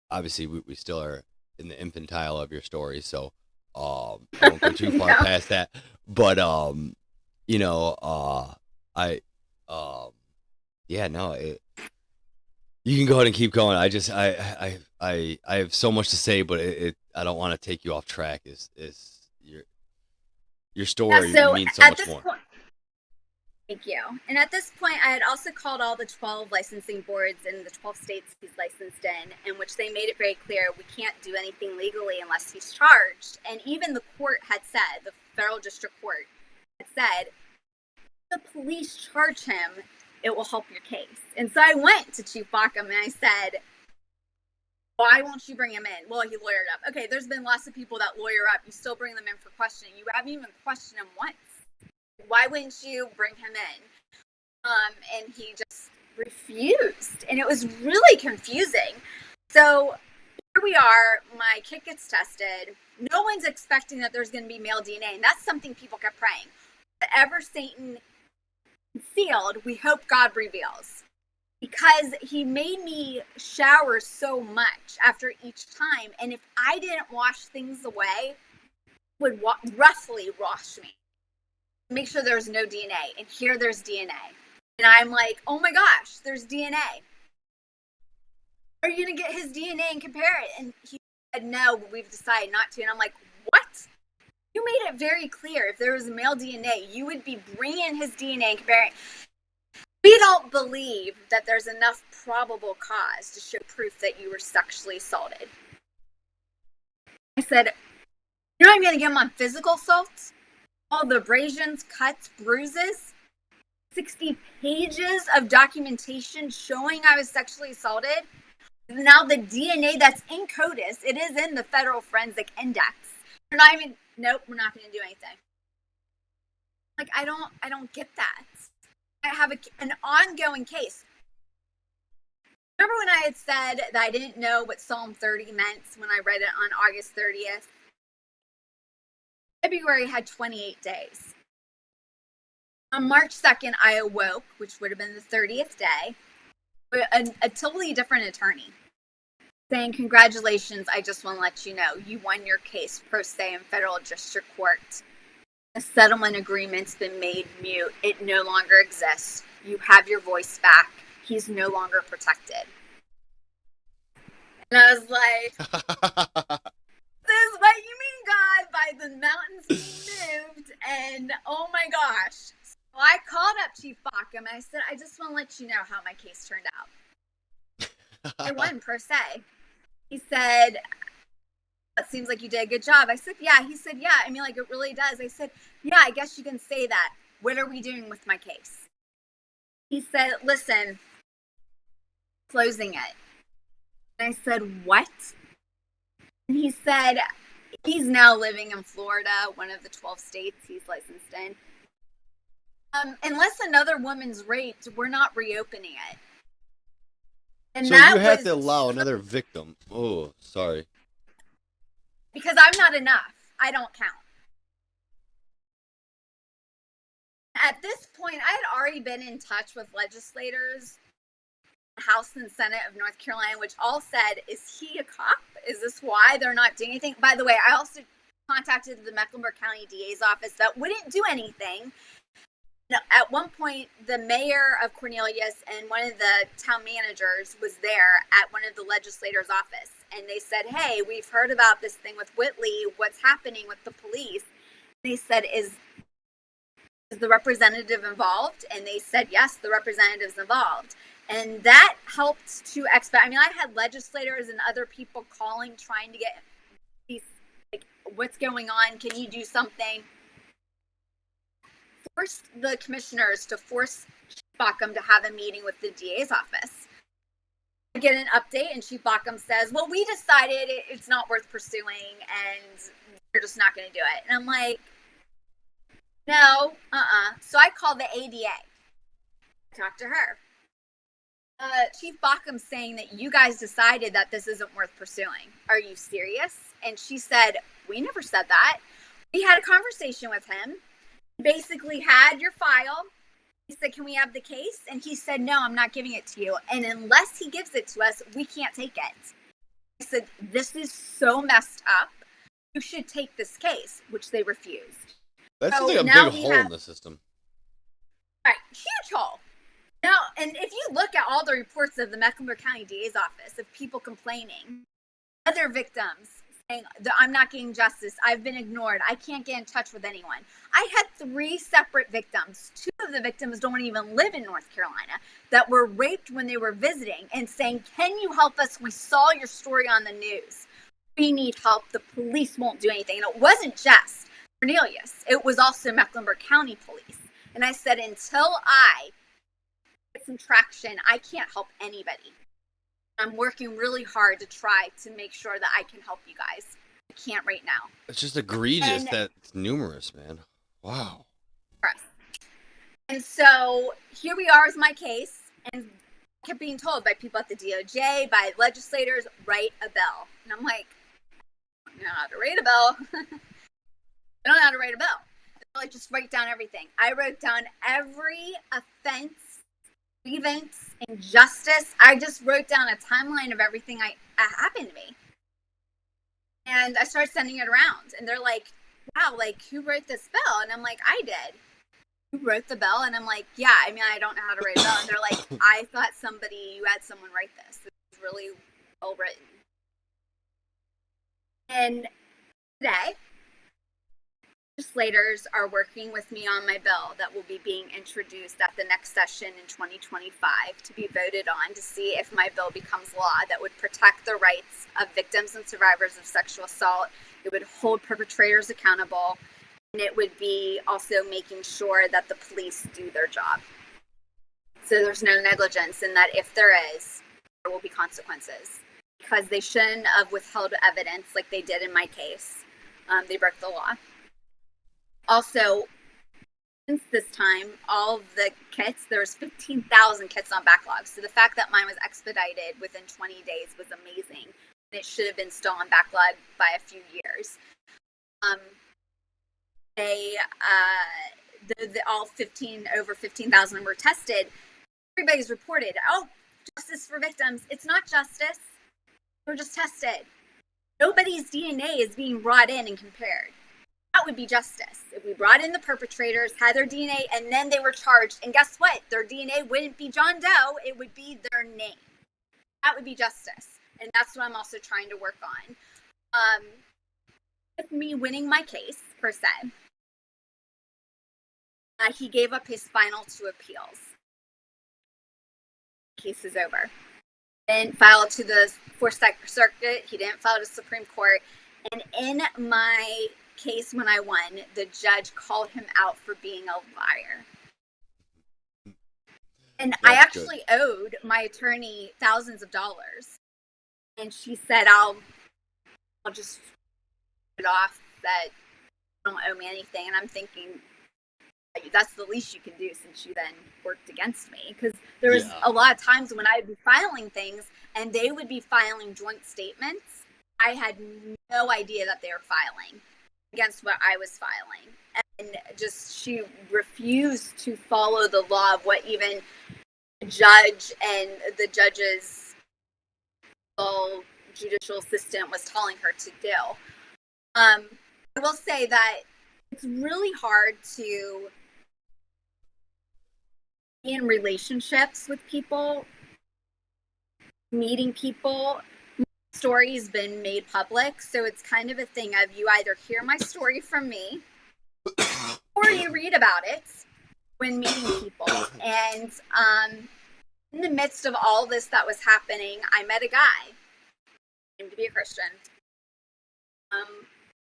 obviously we still are in the infantile of your story. So, I won't go too far past that, but, you know, yeah, no, you can go ahead and keep going. I have so much to say, but I don't want to take you off track. Is your story means so much more. Thank you. And at this point, I had also called all the 12 licensing boards in the 12 states he's licensed in which they made it very clear we can't do anything legally unless he's charged. And even the court had said, the federal district court had said, if the police charge him, it will help your case. And so I went to Chief Baucom and I said, why won't you bring him in? Well, he lawyered up. Okay, there's been lots of people that lawyer up. You still bring them in for questioning. You haven't even questioned him once. Why wouldn't you bring him in? And he just refused. And it was really confusing. So here we are. My kit gets tested. No one's expecting that there's going to be male DNA. And that's something people kept praying. Whatever Satan concealed, we hope God reveals. Because he made me shower so much after each time. And if I didn't wash things away, it would roughly wash me. Make sure there's no DNA. And here there's DNA. And I'm like, oh my gosh, there's DNA. Are you going to get his DNA and compare it? And he said, no, we've decided not to. And I'm like, what? You made it very clear. If there was male DNA, you would be bringing his DNA and comparing. We don't believe that there's enough probable cause to show proof that you were sexually assaulted. I said, You know I'm going to get them on physical assault? All the abrasions, cuts, bruises, 60 pages of documentation showing I was sexually assaulted. Now the DNA that's in CODIS, it is in the Federal Forensic Index. You're not even, nope, we're not going to do anything. Like, I don't get that. I have an ongoing case. Remember when I had said that I didn't know what Psalm 30 meant when I read it on August 30th? February had 28 days. On March 2nd, I awoke, which would have been the 30th day, with a totally different attorney saying, congratulations, I just want to let you know, you won your case pro se in federal district court. The settlement agreement's been made mute. It no longer exists. You have your voice back. He's no longer protected. And I was like, this is what you mean, God, by the mountains being moved. And oh my gosh. So I called up Chief Bockham and I said, I just want to let you know how my case turned out. I won per se. He said, it seems like you did a good job. I said, yeah. He said, yeah. I mean, like, it really does. I said, yeah, I guess you can say that. What are we doing with my case? He said, listen, closing it. And I said, what? And he said, he's now living in Florida, one of the 12 states he's licensed in. Unless another woman's raped, we're not reopening it. And so that you have to allow another victim. Oh, sorry. Because I'm not enough. I don't count. At this point, I had already been in touch with legislators, House and Senate of North Carolina, which all said, is he a cop? Is this why they're not doing anything? By the way, I also contacted the Mecklenburg County DA's office that wouldn't do anything. At one point, the mayor of Cornelius and one of the town managers was there at one of the legislators' office. And they said, hey, we've heard about this thing with Witlee. What's happening with the police? And they said, is the representative involved? And they said, yes, the representative's involved. And that helped to expedite. I mean, I had legislators and other people calling, trying to get these, like, what's going on? Can you do something? Forced the commissioners to force Chief Bockham to have a meeting with the DA's office. I get an update, and Chief Bockham says, well, we decided it's not worth pursuing, and we're just not going to do it. And I'm like, no, So I called the ADA. Talked to her. Chief Bockham saying that you guys decided that this isn't worth pursuing. Are you serious? And she said, we never said that. We had a conversation with him. Basically had your file. He said, can we have the case? And he said, no, I'm not giving it to you. And unless he gives it to us, we can't take it. I said, this is so messed up. You should take this case, which they refused. That's so like a big hole in the system. Right, huge hole. Now, and if you look at all the reports of the Mecklenburg County DA's office of people complaining, other victims saying, I'm not getting justice, I've been ignored, I can't get in touch with anyone. I had 3 separate victims. 2 of the victims don't even live in North Carolina that were raped when they were visiting and saying, can you help us? We saw your story on the news. We need help. The police won't do anything. And it wasn't just Cornelius. It was also Mecklenburg County Police. And I said, until I get some traction, I can't help anybody. I'm working really hard to try to make sure that I can help you guys. I can't right now. It's just egregious that it's numerous, man. Wow. And so here we are with my case, and I kept being told by people at the DOJ, by legislators, write a bill. And I'm like, I don't know how to write a bill. I don't know how to write a bill. So I just write down everything. I wrote down every offense, grievance, injustice. I just wrote down a timeline of everything that happened to me. And I started sending it around. And they're like, wow, like, who wrote this bill? And I'm like, I did. Who wrote the bill? And I'm like, yeah, I mean, I don't know how to write a bill. And they're like, I thought you had someone write this. It's really well written. And today, legislators are working with me on my bill that will be being introduced at the next session in 2025 to be voted on to see if my bill becomes law that would protect the rights of victims and survivors of sexual assault. It It would hold perpetrators accountable, and it would be also making sure that the police do their job. So there's no negligence, and that if there is, there will be consequences, because they shouldn't have withheld evidence like they did in my case. They broke the law. Also, since this time, all of the kits, there was 15,000 kits on backlog. So the fact that mine was expedited within 20 days was amazing. And it should have been still on backlog by a few years. All over 15,000 were tested. Everybody's reported, oh, justice for victims. It's not justice. We're just tested. Nobody's DNA is being brought in and compared. That would be justice. If we brought in the perpetrators, had their DNA, and then they were charged, and guess what? Their DNA wouldn't be John Doe, it would be their name. That would be justice. And that's what I'm also trying to work on. With me winning my case, per se, he gave up his final 2 appeals. Case is over. Didn't file it to the 4th Circuit. He didn't file it to the Supreme Court. And in my case, when I won, the judge called him out for being a liar. And I actually owed my attorney thousands of dollars. And she said, I'll just put it off, that you don't owe me anything. And I'm thinking, that's the least you can do, since you then worked against me. Because there was a lot of times when I would be filing things and they would be filing joint statements. I had no idea that they were filing against what I was filing. And just, she refused to follow the law of what even the judge and the judge's judicial assistant was telling her to do. I will say that it's really hard to be in relationships with people, meeting people. My story's been made public, so it's kind of a thing of, you either hear my story from me or you read about it when meeting people. And in the midst of all this that was happening, I met a guy, named to be a Christian.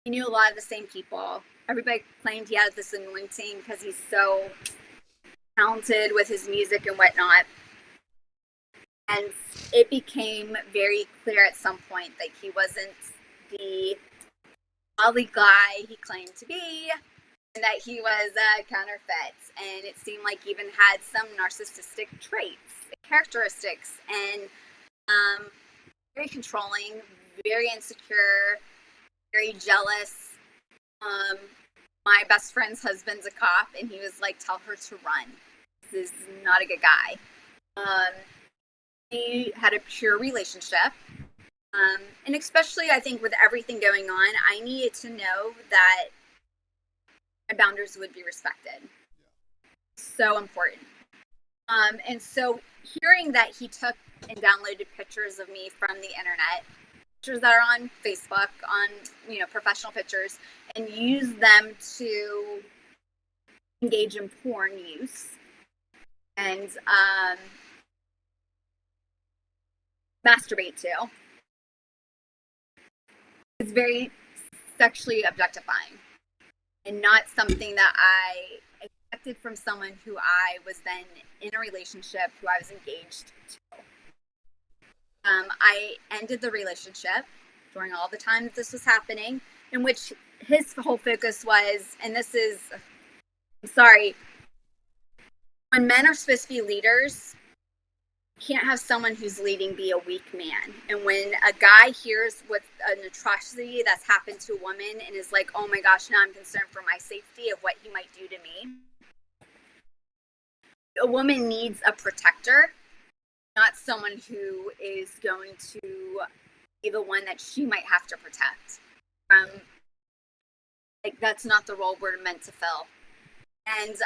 He knew a lot of the same people. Everybody claimed he had this anointing because he's so talented with his music and whatnot. And it became very clear at some point that he wasn't the godly guy he claimed to be, and that he was a counterfeit. And it seemed like he even had some narcissistic traits, characteristics, and very controlling, very insecure, very jealous. My best friend's husband's a cop, and he was like, tell her to run. This is not a good guy. We had a pure relationship. And especially, I think, with everything going on, I needed to know that my boundaries would be respected. So important. And so hearing that he took and downloaded pictures of me from the internet, pictures that are on Facebook, on, professional pictures, and use them to engage in porn use and masturbate to, is very sexually objectifying, and not something that I expected from someone who I was then in a relationship, who I was engaged to. I ended the relationship during all the time that this was happening, in which his whole focus was, and this is, I'm sorry, when men are supposed to be leaders, you can't have someone who's leading be a weak man. And when a guy hears what an atrocity that's happened to a woman and is like, oh my gosh, now I'm concerned for my safety of what he might do to me. A woman needs a protector, not someone who is going to be the one that she might have to protect. That's not the role we're meant to fill. And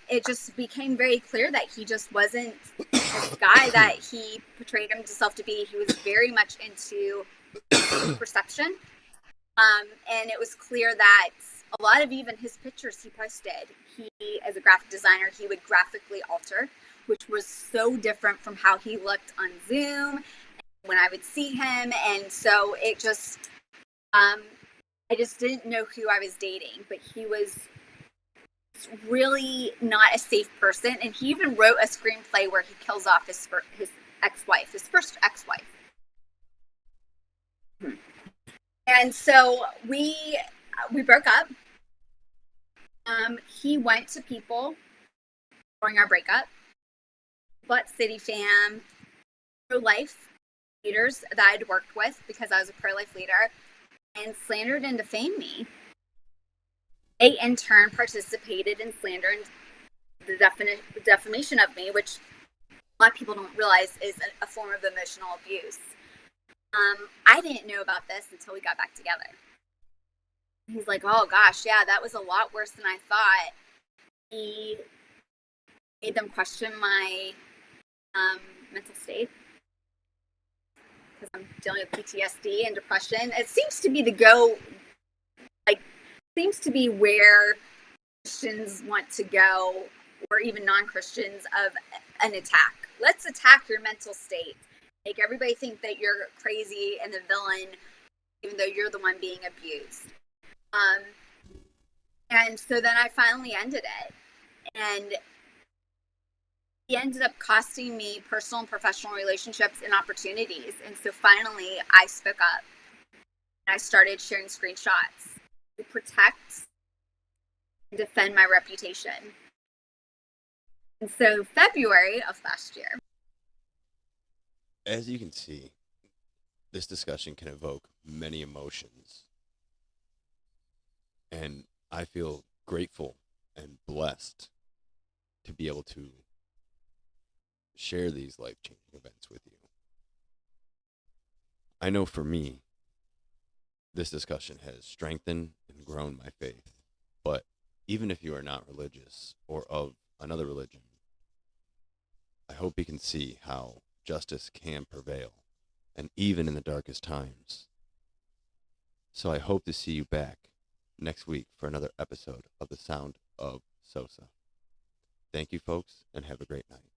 it just became very clear that he just wasn't this guy that he portrayed himself to be. He was very much into perception. And it was clear that a lot of even his pictures he posted, he, as a graphic designer, he would graphically alter, which was so different from how he looked on Zoom when I would see him. And so it just, I just didn't know who I was dating, but he was really not a safe person. And he even wrote a screenplay where he kills off his ex-wife, his first ex-wife. And so we broke up. He went to people during our breakup, but City Fam, pro-life leaders that I'd worked with because I was a pro-life leader, and slandered and defamed me. They in turn participated in slander and the defamation of me, which a lot of people don't realize is a form of emotional abuse. I didn't know about this until we got back together. He's like, oh gosh, yeah, that was a lot worse than I thought. He made them question my mental state because I'm dealing with PTSD and depression. It seems to be seems to be where Christians want to go, or even non-Christians, of an attack. Let's attack your mental state. Make everybody think that you're crazy and the villain, even though you're the one being abused. And so then I finally ended it. And he ended up costing me personal and professional relationships and opportunities. And so finally I spoke up. And I started sharing screenshots to protect and defend my reputation. And so February of last year. As you can see, this discussion can evoke many emotions. And I feel grateful and blessed to be able to share these life-changing events with you. I know for me, this discussion has strengthened and grown my faith. But even if you are not religious or of another religion, I hope you can see how justice can prevail, and even in the darkest times. So I hope to see you back next week for another episode of The Sound of Sosa. Thank you, folks, and have a great night.